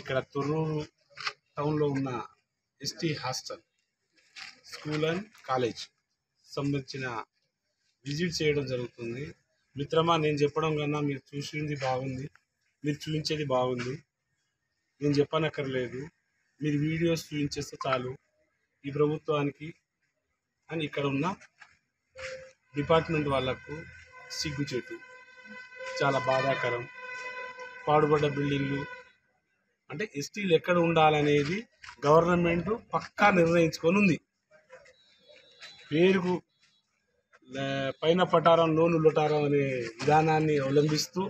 ఇక్కడ తొర్రూరు టౌన్లో ఉన్న ST hostel school and college సంబంధించిన విజిట్ చేయడం జరుగుతుంది. మిత్రమా, నేను చెప్పడం కన్నా మీరు చూసింది బాగుంది, మీరు చూపించేది బాగుంది. నేను చెప్పనక్కర్లేదు, మీరు వీడియోస్ చూపించేస్తే చాలు. ఈ ప్రభుత్వానికి అని ఇక్కడ ఉన్న డిపార్ట్మెంట్ వాళ్లకు సిగ్గుచేటు, చాలా బాధాకరం. పాడుబడ్డ బిల్డింగ్లు అంటే ఎస్టీలు ఎక్కడ ఉండాలనేది గవర్నమెంట్ పక్కా నిర్ణయించుకొని ఉంది. పేరుకు పైన పటారం లోను లొటారం అనే విధానాన్ని అవలంబిస్తూ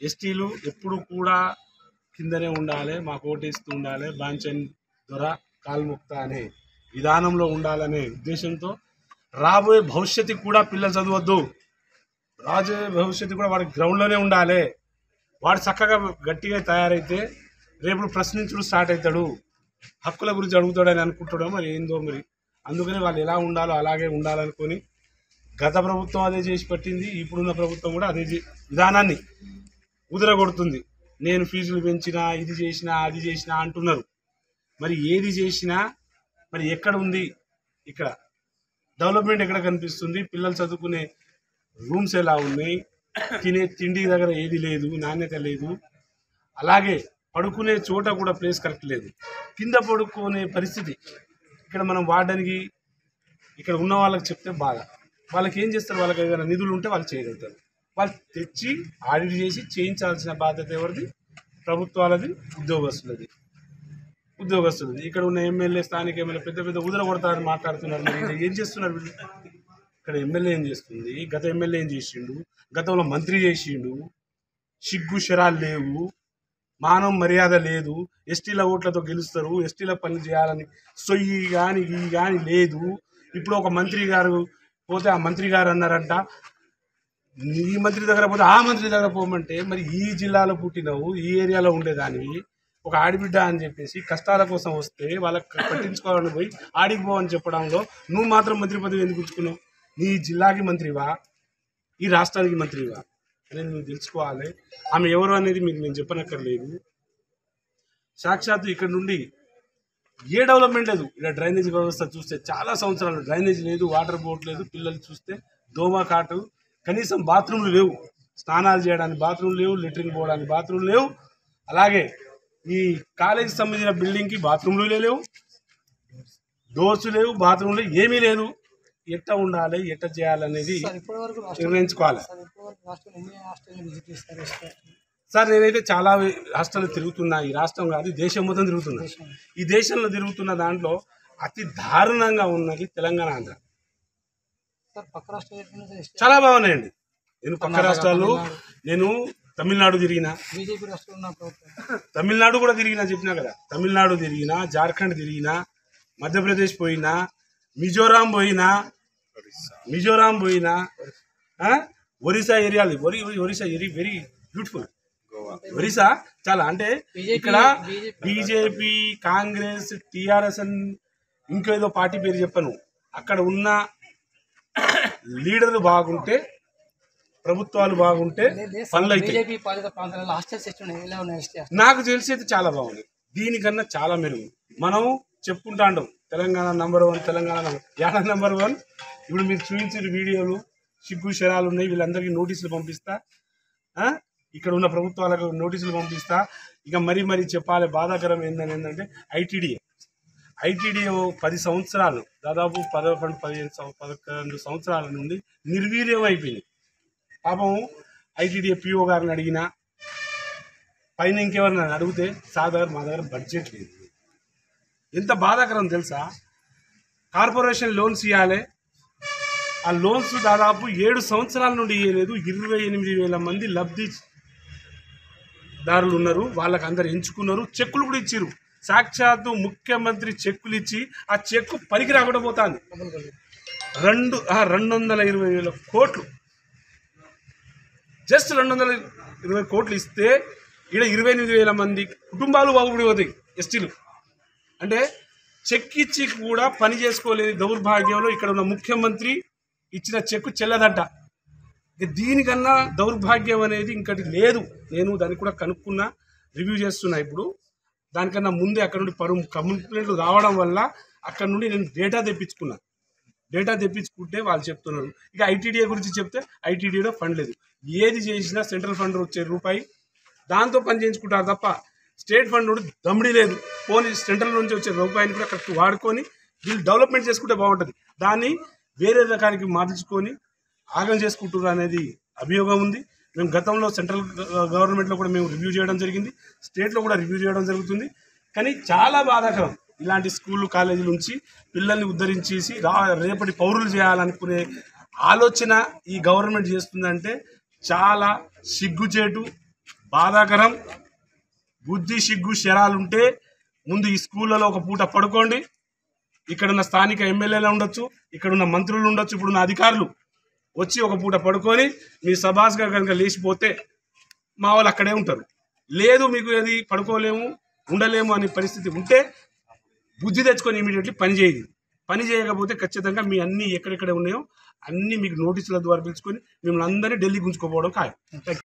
ఎస్టీలు ఎప్పుడు కూడా కిందనే ఉండాలి, మాకు ఓటేస్తూ ఉండాలి, బాంచన్ దొర కాల్ముక్త అనే విధానంలో ఉండాలనే ఉద్దేశంతో రాబోయే భవిష్యత్తు కూడా పిల్లలు చదవద్దు, రాబోయే భవిష్యత్తు కూడా వాడి గ్రౌండ్లోనే ఉండాలి. వాడు చక్కగా గట్టిగా తయారైతే రేపు ప్రశ్నించడం స్టార్ట్ అవుతాడు, హక్కుల గురించి అడుగుతాడని అనుకుంటాడో మరి ఏందో మరి. అందుకని వాళ్ళు ఎలా ఉండాలో అలాగే ఉండాలనుకొని గత ప్రభుత్వం అదే చేసి పట్టింది, ఇప్పుడున్న ప్రభుత్వం కూడా అదే విధానాన్ని ఉదరగొడుతుంది. నేను ఫీజులు పెంచినా, ఇది చేసినా, అది చేసినా అంటున్నారు. మరి ఏది చేసినా మరి ఎక్కడ ఉంది? ఇక్కడ డెవలప్మెంట్ ఎక్కడ కనిపిస్తుంది? పిల్లలు చదువుకునే రూమ్స్ ఎలా ఉన్నాయి? తినే తిండి దగ్గర ఏది లేదు, నాణ్యత లేదు. అలాగే పడుకునే చోట కూడా ప్లేస్ కరెక్ట్ లేదు, కింద పడుకునే పరిస్థితి. ఇక్కడ మనం వాడడానికి ఇక్కడ ఉన్న వాళ్ళకి చెప్తే బాధ. వాళ్ళకి ఏం చేస్తారు? వాళ్ళకి ఏదైనా నిధులు ఉంటే వాళ్ళు చేయగలుగుతారు. వాళ్ళు తెచ్చి ఆడిట్ చేసి చేయించాల్సిన బాధ్యత ఎవరిది? ప్రభుత్వాలది, ఉద్యోగస్తులది. ఇక్కడ ఉన్న ఎమ్మెల్యే, స్థానిక ఎమ్మెల్యే పెద్ద పెద్ద ఉదర కొడతారని మాట్లాడుతున్నారు. మరి ఏం చేస్తున్నారు వీళ్ళు? ఇక్కడ ఎమ్మెల్యే ఏం చేస్తుంది? గత ఎమ్మెల్యే ఏం చేసిండు? గతంలో మంత్రి చేసిండు. సిగ్గు శరాలు లేవు, మానవ మర్యాద లేదు. ఎస్టీల ఓట్లతో గెలుస్తారు, ఎస్టీల పనులు చేయాలని సొయ్యి కానీ ఈ కానీ లేదు. ఇప్పుడు ఒక మంత్రి గారు పోతే ఆ మంత్రి గారు అన్నారంట, ఈ మంత్రి దగ్గర పోతే ఆ మంత్రి దగ్గర పోమంటే, మరి ఈ జిల్లాలో పుట్టినవు, ఈ ఏరియాలో ఉండేదానివి, ఒక ఆడిబిడ్డ అని చెప్పేసి కష్టాల కోసం వస్తే వాళ్ళకి పట్టించుకోవాలని పోయి ఆడికి పోవని చెప్పడంలో నువ్వు మాత్రం మంత్రి పదవి ఎందుకు ఉంచుకున్నావు? నీ జిల్లాకి మంత్రివా, ఈ రాష్ట్రానికి మంత్రివా అనేది నువ్వు తెలుసుకోవాలి. ఆమె ఎవరు అనేది మీకు నేను చెప్పనక్కర్లేదు. సాక్షాత్తు ఇక్కడ నుండి ఏ డెవలప్మెంట్ లేదు. ఇలా డ్రైనేజ్ వ్యవస్థ చూస్తే చాలా సంవత్సరాలు డ్రైనేజ్ లేదు, వాటర్ బోట్ లేదు. పిల్లలు చూస్తే దోమ కాటు, కనీసం బాత్రూమ్లు లేవు, స్నానాలు చేయడానికి బాత్రూమ్ లేవు, లెట్రిన్ పోవడానికి బాత్రూమ్ లేవు. అలాగే ఈ కాలేజీకి సంబంధించిన బిల్డింగ్కి బాత్రూమ్లు లేవు, డోర్స్ లేవు, బాత్రూమ్లు ఏమీ లేదు. ఎట్లా ఉండాలి, ఎట్లా చేయాలనేది నిర్ణయించుకోవాలి. సార్, నేనైతే చాలా రాష్ట్రాలు తిరుగుతున్నా. ఈ రాష్ట్రం కాదు, ఈ దేశం మొత్తం తిరుగుతున్నా. ఈ దేశంలో తిరుగుతున్న దాంట్లో అతి దారుణంగా ఉన్నది తెలంగాణ, ఆంధ్ర. చాలా బాగున్నాయండి. నేను పక్క రాష్ట్రాలు, నేను తమిళనాడు తిరిగినా, తమిళనాడు కూడా తిరిగినా, చెప్పినా కదా. తమిళనాడు తిరిగినా, జార్ఖండ్ తిరిగినా, మధ్యప్రదేశ్ పోయినా, మిజోరాం పోయినా, ఒరిస్సా ఏరియాలు. Orissa very beautiful. ఒరిస్సా చాలా, అంటే ఇక్కడ బీజేపీ, కాంగ్రెస్, టీఆర్ఎస్ అని ఇంకేదో పార్టీ పేరు చెప్పను, అక్కడ ఉన్న లీడర్లు బాగుంటే, ప్రభుత్వాలు బాగుంటే పనులు అయితే నాకు తెలిసి అయితే చాలా బాగుంది. దీనికన్నా చాలా మెరుగు. మనం చెప్పుకుంటాండం తెలంగాణ #1, తెలంగాణ #1. ఇప్పుడు మీరు చూపించిన వీడియోలు సిగ్గు శరాలు ఉన్నాయి. వీళ్ళందరికీ నోటీసులు పంపిస్తా, ఇక్కడ ఉన్న ప్రభుత్వాలకు నోటీసులు పంపిస్తా. ఇక మరీ చెప్పాలి. బాధాకరం ఏంటంటే ఐటీడీఏ 10 సంవత్సరాలు, దాదాపు 11 సంవత్సరాల నుండి నిర్వీర్యం అయిపోయింది. పాపం ఐటీడీఏ పిఓ గారిని అడిగినా, పైన ఇంకెవరిని అడిగితే సార్ దగ్గర మా దగ్గర బడ్జెట్ లేదు. ఎంత బాధాకరం తెలుసా? కార్పొరేషన్ లోన్స్ ఇవ్వాలి, ఆ లోన్స్ దాదాపు 7 సంవత్సరాల నుండి ఇవ్వలేదు. 28,000 మంది లబ్ధిదారులు ఉన్నారు, వాళ్ళకి అందరు ఎంచుకున్నారు, చెక్కులు కూడా ఇచ్చారు. సాక్షాత్తు ముఖ్యమంత్రి చెక్కులు ఇచ్చి ఆ చెక్కు పనికి రాకుండా పోతుంది. 220,000 కోట్లు, జస్ట్ 220 కోట్లు ఇస్తే ఇక్కడ 28,000 మంది కుటుంబాలు బాగుపడిపోతాయి ఎస్టీలు. అంటే చెక్ ఇచ్చి కూడా పని చేసుకోలేని దౌర్భాగ్యంలో ఇక్కడ ఉన్న ముఖ్యమంత్రి ఇచ్చిన చెక్కు చెల్లదంట. దీనికన్నా దౌర్భాగ్యం అనేది ఇంకటి లేదు. నేను దాన్ని కూడా కనుక్కున్నా, రివ్యూ చేస్తున్నా. ఇప్పుడు దానికన్నా ముందే అక్కడ నుండి కంప్లైంట్లు రావడం వల్ల అక్కడ నుండి నేను డేటా తెప్పించుకున్నాను. డేటా తెప్పించుకుంటే వాళ్ళు చెప్తున్నారు. ఇక ఐటీడీఏ గురించి చెప్తే ఐటీడీఏలో ఫండ్ లేదు. ఏది చేసినా సెంట్రల్ ఫండ్ వచ్చే రూపాయి దాంతో పని చేయించుకుంటారు తప్ప స్టేట్ ఫండ్ నుండి దమ్మిడి లేదు. పోనీ సెంట్రల్ నుంచి వచ్చే రూపాయిని కూడా కరెక్ట్ వాడుకొని వీళ్ళు డెవలప్మెంట్ చేసుకుంటే బాగుంటుంది. దాన్ని వేరే రకానికి మార్చుకొని ఆగం చేసుకుంటున్నారు అనేది అభియోగం ఉంది. మేము గతంలో సెంట్రల్ గవర్నమెంట్లో కూడా మేము రివ్యూ చేయడం జరిగింది, స్టేట్లో కూడా రివ్యూ చేయడం జరుగుతుంది. కానీ చాలా బాధాకరం, ఇలాంటి స్కూళ్ళు కాలేజీల నుంచి పిల్లల్ని ఉద్ధరించేసి రేపటి పౌరులు చేయాలనుకునే ఆలోచన ఈ గవర్నమెంట్ చేస్తుందంటే చాలా సిగ్గుచేటు, బాధాకరం. బుద్ధి సిగ్గు శరాలుంటే ముందు ఈ స్కూళ్ళలో ఒక పూట పడుకోండి. ఇక్కడున్న స్థానిక ఎమ్మెల్యేలు ఉండొచ్చు, ఇక్కడున్న మంత్రులు ఉండొచ్చు, ఇప్పుడున్న అధికారులు వచ్చి ఒక పూట పడుకొని మీ సభాస్గా కనుక లేచిపోతే మా వాళ్ళు అక్కడే ఉంటారు. లేదు మీకు అది పడుకోలేము ఉండలేము అనే పరిస్థితి ఉంటే బుద్ధి తెచ్చుకొని ఇమీడియట్లీ పని చేయకపోతే ఖచ్చితంగా మీ అన్నీ ఎక్కడెక్కడ ఉన్నాయో అన్నీ మీకు నోటీసుల ద్వారా పిలుచుకొని మిమ్మల్ని అందరినీ ఢిల్లీ గుంజుకోపోవడం ఖాయం.